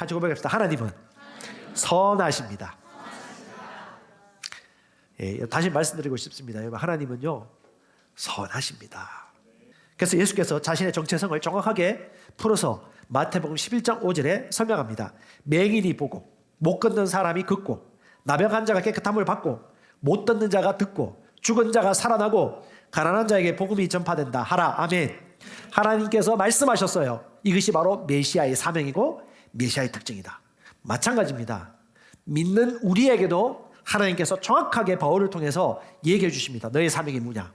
같이 고백합시다. 하나님은 선하십니다. 예, 다시 말씀드리고 싶습니다. 여러분, 하나님은요 선하십니다. 그래서 예수께서 자신의 정체성을 정확하게 풀어서 마태복음 11장 5절에 설명합니다. 맹인이 보고 못 걷는 사람이 걷고 나병한 자가 깨끗함을 받고 못 듣는 자가 듣고 죽은 자가 살아나고 가난한 자에게 복음이 전파된다 하라. 아멘. 하나님께서 말씀하셨어요. 이것이 바로 메시아의 사명이고 메시아의 특징이다. 마찬가지입니다. 믿는 우리에게도 하나님께서 정확하게 바울을 통해서 얘기해 주십니다. 너의 사명이 뭐냐?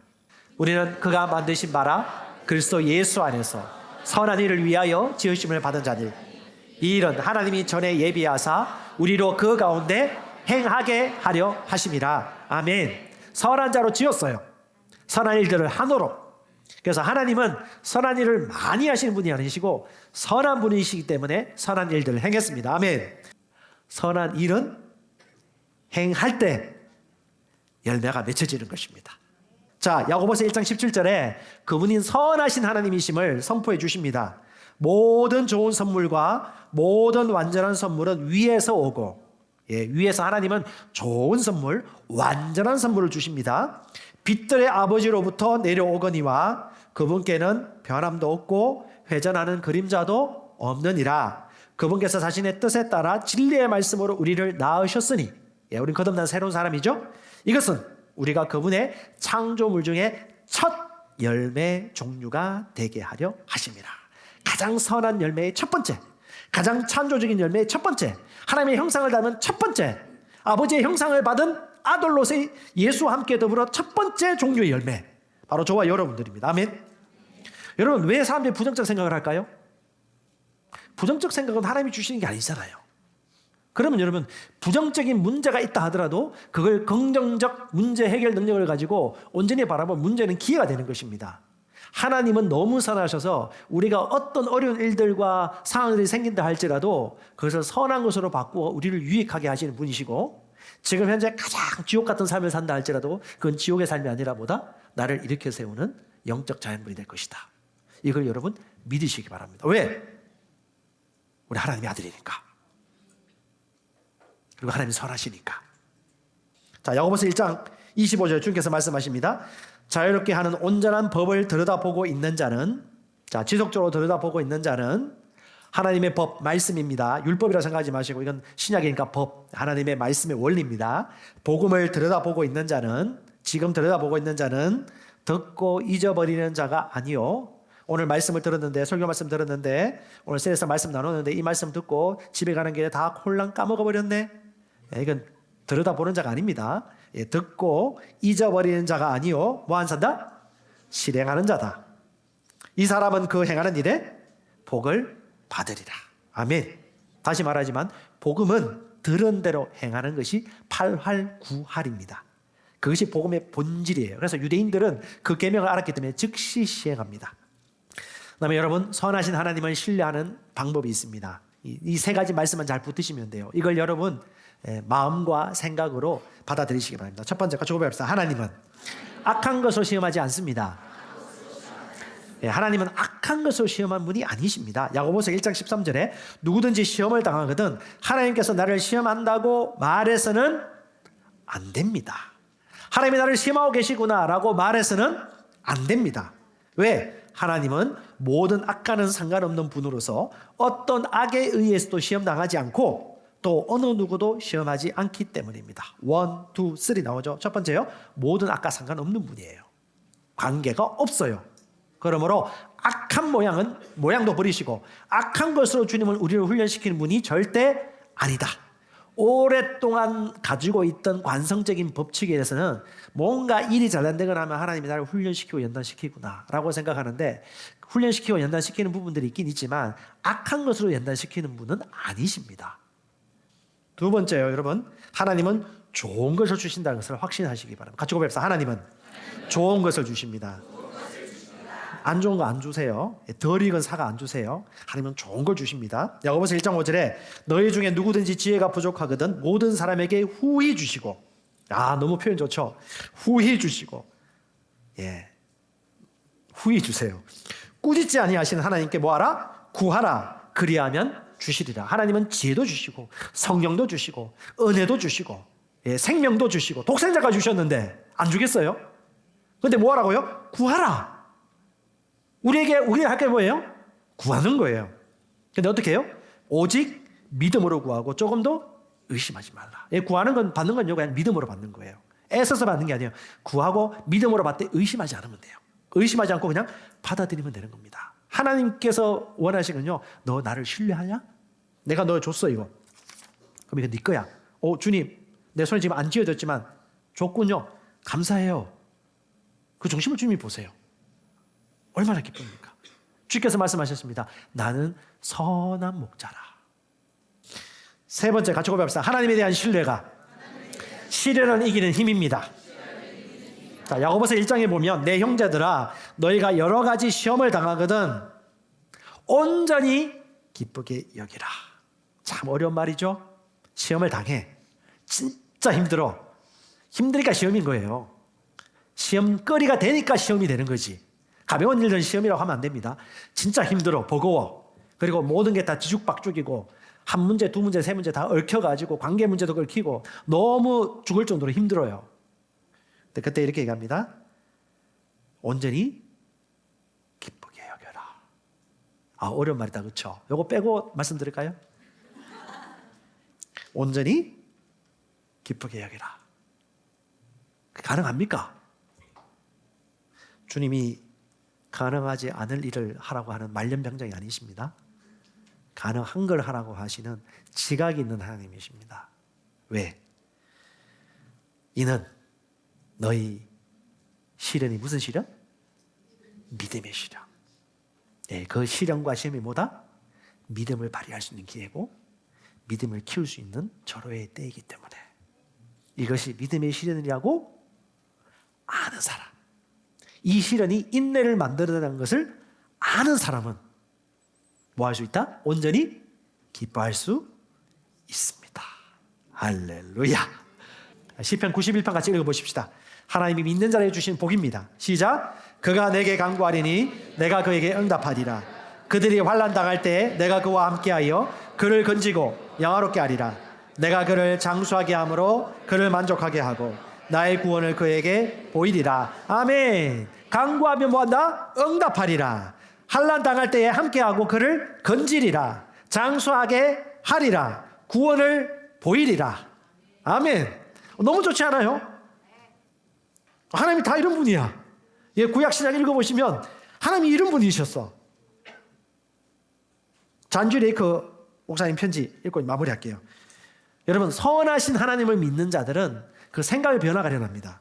우리는 그가 만드신 바라 그리스도 예수 안에서 선한 일을 위하여 지으심을 받은 자들, 이 일은 하나님이 전에 예비하사 우리로 그 가운데 행하게 하려 하심이라. 아멘. 선한 자로 지었어요. 선한 일들을 하도록. 그래서 하나님은 선한 일을 많이 하시는 분이 아니시고 선한 분이시기 때문에 선한 일들을 행했습니다. 아멘. 선한 일은 행할 때 열매가 맺혀지는 것입니다. 자, 야고보서 1장 17절에 그분이 선하신 하나님이심을 선포해 주십니다. 모든 좋은 선물과 모든 완전한 선물은 위에서 오고, 위에서 하나님은 좋은 선물, 완전한 선물을 주십니다. 빛들의 아버지로부터 내려오거니와 그분께는 변함도 없고 회전하는 그림자도 없느니라. 그분께서 자신의 뜻에 따라 진리의 말씀으로 우리를 낳으셨으니, 우린 거듭난 새로운 사람이죠. 이것은 우리가 그분의 창조물 중에 첫 열매 종류가 되게 하려 하심이라. 가장 선한 열매의 첫 번째, 가장 창조적인 열매의 첫 번째, 하나님의 형상을 닮은 첫 번째, 아버지의 형상을 받은 아들로서의 예수와 함께 더불어 첫 번째 종류의 열매, 바로 저와 여러분들입니다. 아멘. 여러분, 왜 사람들이 부정적 생각을 할까요? 부정적 생각은 하나님이 주시는 게 아니잖아요. 그러면 여러분, 부정적인 문제가 있다 하더라도 그걸 긍정적 문제 해결 능력을 가지고 온전히 바라보면 문제는 기회가 되는 것입니다. 하나님은 너무 선하셔서 우리가 어떤 어려운 일들과 상황들이 생긴다 할지라도 그것을 선한 것으로 바꾸어 우리를 유익하게 하시는 분이시고, 지금 현재 가장 지옥 같은 삶을 산다 할지라도 그건 지옥의 삶이 아니라 뭐다? 나를 일으켜 세우는 영적 자연분이 될 것이다. 이걸 여러분 믿으시기 바랍니다. 왜? 우리 하나님의 아들이니까. 그리고 하나님이 선하시니까. 자, 야고보서 1장 25절 주님께서 말씀하십니다. 자유롭게 하는 온전한 법을 들여다보고 있는 자는, 자, 지속적으로 들여다보고 있는 자는 하나님의 법, 말씀입니다. 율법이라 생각하지 마시고 이건 신약이니까 법, 하나님의 말씀의 원리입니다. 복음을 들여다보고 있는 자는, 지금 들여다보고 있는 자는 듣고 잊어버리는 자가 아니요. 오늘 말씀을 들었는데, 설교 말씀 들었는데, 오늘 셀에서 말씀 나누는데 이 말씀 듣고 집에 가는 길에 다 홀랑 까먹어버렸네. 이건 들여다보는 자가 아닙니다. 듣고 잊어버리는 자가 아니요. 뭐 안 산다? 실행하는 자다. 이 사람은 그 행하는 일에 복을 받으리라. 아멘. 다시 말하지만 복음은 들은 대로 행하는 것이 8할구할입니다. 그것이 복음의 본질이에요. 그래서 유대인들은 그 계명을 알았기 때문에 즉시 시행합니다. 그다음에 여러분, 선하신 하나님을 신뢰하는 방법이 있습니다. 이 세 가지 말씀만 잘 붙으시면 돼요. 이걸 여러분 마음과 생각으로 받아들이시기 바랍니다. 첫 번째, 같이 고백합시다. 하나님은 악한 것을 시험하지 않습니다. 하나님은 악한 것을 시험한 분이 아니십니다. 야고보서 1장 13절에 누구든지 시험을 당하거든 하나님께서 나를 시험한다고 말해서는 안 됩니다. 하나님이 나를 시험하고 계시구나라고 말해서는 안 됩니다. 왜? 하나님은 모든 악과는 상관없는 분으로서 어떤 악에 의해서도 시험당하지 않고 또 어느 누구도 시험하지 않기 때문입니다. 1, 2, 3 나오죠. 첫 번째요, 모든 악과 상관없는 분이에요. 관계가 없어요. 그러므로 악한 모양도 버리시고 악한 것으로 주님을 우리를 훈련시키는 분이 절대 아니다. 오랫동안 가지고 있던 관성적인 법칙에 대해서는 뭔가 일이 잘 안 되거나 하면 하나님이 나를 훈련시키고 연단시키구나 라고 생각하는데, 훈련시키고 연단시키는 부분들이 있긴 있지만 악한 것으로 연단시키는 분은 아니십니다. 두 번째요, 여러분, 하나님은 좋은 것을 주신다는 것을 확신하시기 바랍니다. 같이 고백합시다. 하나님은 좋은 것을 주십니다. 안 좋은 거 안 주세요. 덜 익은 사과 안 주세요. 하나님은 좋은 걸 주십니다. 야고보서 1장 5절에 너희 중에 누구든지 지혜가 부족하거든 모든 사람에게 후히 주시고, 너무 표현 좋죠. 후히 주시고, 후히 주세요. 꾸짖지 아니하시는 하나님께 뭐하라? 구하라. 그리하면 주시리라. 하나님은 지혜도 주시고 성령도 주시고 은혜도 주시고 생명도 주시고 독생자가 주셨는데 안 주겠어요? 근데 뭐 하라고요? 구하라. 우리가 할 게 뭐예요? 구하는 거예요. 근데 어떻게 해요? 오직 믿음으로 구하고 조금 더 의심하지 말라. 구하는 건 받는 건요 그냥 믿음으로 받는 거예요. 애써서 받는 게 아니에요. 구하고 믿음으로 받되 의심하지 않으면 돼요. 의심하지 않고 그냥 받아들이면 되는 겁니다. 하나님께서 원하시군요. 너 나를 신뢰하냐? 내가 너 줬어 이거. 그럼 이거 네 거야. 주님, 내 손에 지금 안 쥐어졌지만 줬군요. 감사해요. 그 중심을 주님이 보세요. 얼마나 기쁩니까? 주께서 말씀하셨습니다. 나는 선한 목자라. 세 번째 같이 고백합시다. 하나님에 대한 신뢰가 시련을 이기는 힘입니다. 자, 야고보서 1장에 보면 내 형제들아 너희가 여러 가지 시험을 당하거든 온전히 기쁘게 여기라. 참 어려운 말이죠. 시험을 당해. 진짜 힘들어. 힘드니까 시험인 거예요. 시험거리가 되니까 시험이 되는 거지. 가벼운 일은 시험이라고 하면 안 됩니다. 진짜 힘들어. 버거워. 그리고 모든 게 다 뒤죽박죽이고 한 문제, 두 문제, 세 문제 다 얽혀가지고 관계 문제도 얽히고 너무 죽을 정도로 힘들어요. 근데 그때 이렇게 얘기합니다. 온전히 기쁘게 여겨라. 어려운 말이다. 그렇죠? 요거 빼고 말씀드릴까요? 온전히 기쁘게 여겨라. 가능합니까? 주님이 가능하지 않을 일을 하라고 하는 말년병장이 아니십니다. 가능한 걸 하라고 하시는 지각이 있는 하나님이십니다. 왜? 이는 너희 시련이 무슨 시련? 믿음의 시련. 그 시련과 시험이 뭐다? 믿음을 발휘할 수 있는 기회고 믿음을 키울 수 있는 절호의 때이기 때문에 이것이 믿음의 시련이라고 아는 사람, 이 시련이 인내를 만들어내는 것을 아는 사람은 뭐 할 수 있다? 온전히 기뻐할 수 있습니다. 할렐루야. 시편 91편 같이 읽어보십시다. 하나님이 믿는 자에게 주신 복입니다. 시작. 그가 내게 간구하리니 내가 그에게 응답하리라. 그들이 환난 당할 때 내가 그와 함께하여 그를 건지고 영화롭게 하리라. 내가 그를 장수하게 함으로 그를 만족하게 하고 나의 구원을 그에게 보이리라. 아멘. 간구하면 뭐한다? 응답하리라. 환난 당할 때에 함께하고 그를 건지리라. 장수하게 하리라. 구원을 보이리라. 아멘. 너무 좋지 않아요? 하나님이 다 이런 분이야. 구약신약 읽어보시면 하나님이 이런 분이셨어. 잔주 레이크 목사님 편지 읽고 마무리할게요. 여러분, 선하신 하나님을 믿는 자들은 그 생각의 변화가 일어납니다.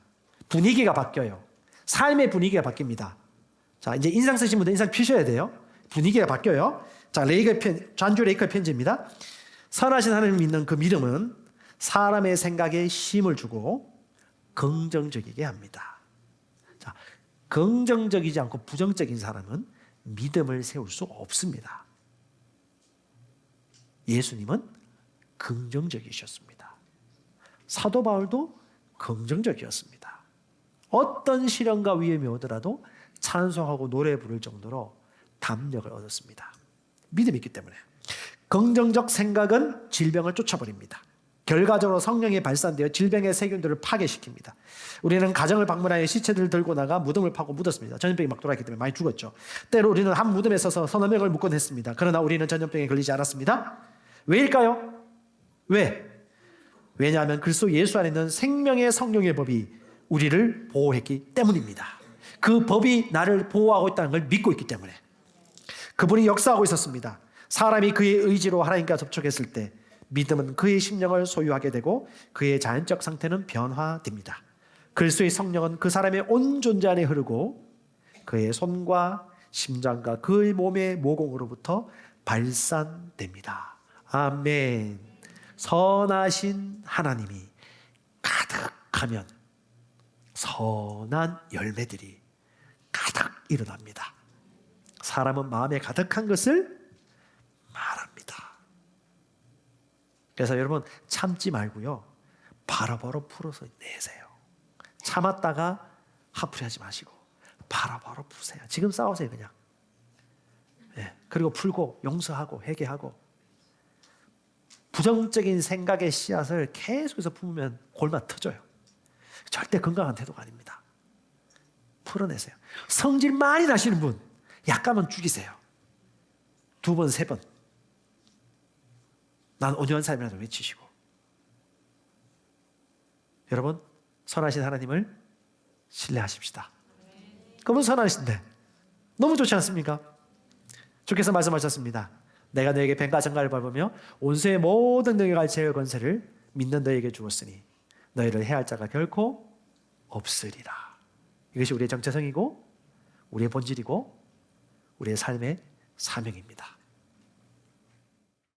분위기가 바뀌어요. 삶의 분위기가 바뀝니다. 자, 이제 인상 쓰신 분들 인상 피셔야 돼요. 분위기가 바뀌어요. 자, 잔주 레이크 편지입니다. 선하신 하나님을 믿는 그 믿음은 사람의 생각에 힘을 주고 긍정적이게 합니다. 자, 긍정적이지 않고 부정적인 사람은 믿음을 세울 수 없습니다. 예수님은 긍정적이셨습니다. 사도 바울도 긍정적이었습니다. 어떤 시련과 위험이 오더라도 찬송하고 노래 부를 정도로 담력을 얻었습니다. 믿음이 있기 때문에. 긍정적 생각은 질병을 쫓아버립니다. 결과적으로 성령이 발산되어 질병의 세균들을 파괴시킵니다. 우리는 가정을 방문하여 시체들을 들고 나가 무덤을 파고 묻었습니다. 전염병이 막 돌아왔기 때문에 많이 죽었죠. 때로 우리는 한 무덤에 서서 서너 명을 묻곤 했습니다. 그러나 우리는 전염병에 걸리지 않았습니다. 왜일까요? 왜? 왜냐하면 그리스도 예수 안에 있는 생명의 성령의 법이 우리를 보호했기 때문입니다. 그 법이 나를 보호하고 있다는 걸 믿고 있기 때문에. 그분이 역사하고 있었습니다. 사람이 그의 의지로 하나님과 접촉했을 때 믿음은 그의 심령을 소유하게 되고 그의 자연적 상태는 변화됩니다. 그리스도의 성령은 그 사람의 온 존재 안에 흐르고 그의 손과 심장과 그의 몸의 모공으로부터 발산됩니다. 아멘. 선하신 하나님이 가득하면 선한 열매들이 가득 일어납니다. 사람은 마음에 가득한 것을 말합니다. 그래서 여러분 참지 말고요. 바로바로 풀어서 내세요. 참았다가 화풀이하지 마시고 바로바로 푸세요. 지금 싸우세요 그냥. 그리고 풀고 용서하고 회개하고 부정적인 생각의 씨앗을 계속해서 품으면 골마 터져요. 절대 건강한 태도가 아닙니다. 풀어내세요. 성질 많이 나시는 분, 약간만 죽이세요. 2번, 3번. 난 온유한 삶이라도 외치시고. 여러분, 선하신 하나님을 신뢰하십시다. 그분 선하신데 너무 좋지 않습니까? 주께서 말씀하셨습니다. 내가 너에게 뱀과 정갈을 밟으며 온수의 모든 능력을 제어 권세를 믿는 너에게 주었으니 너희를 해할 자가 결코 없으리라. 이것이 우리의 정체성이고 우리의 본질이고 우리의 삶의 사명입니다.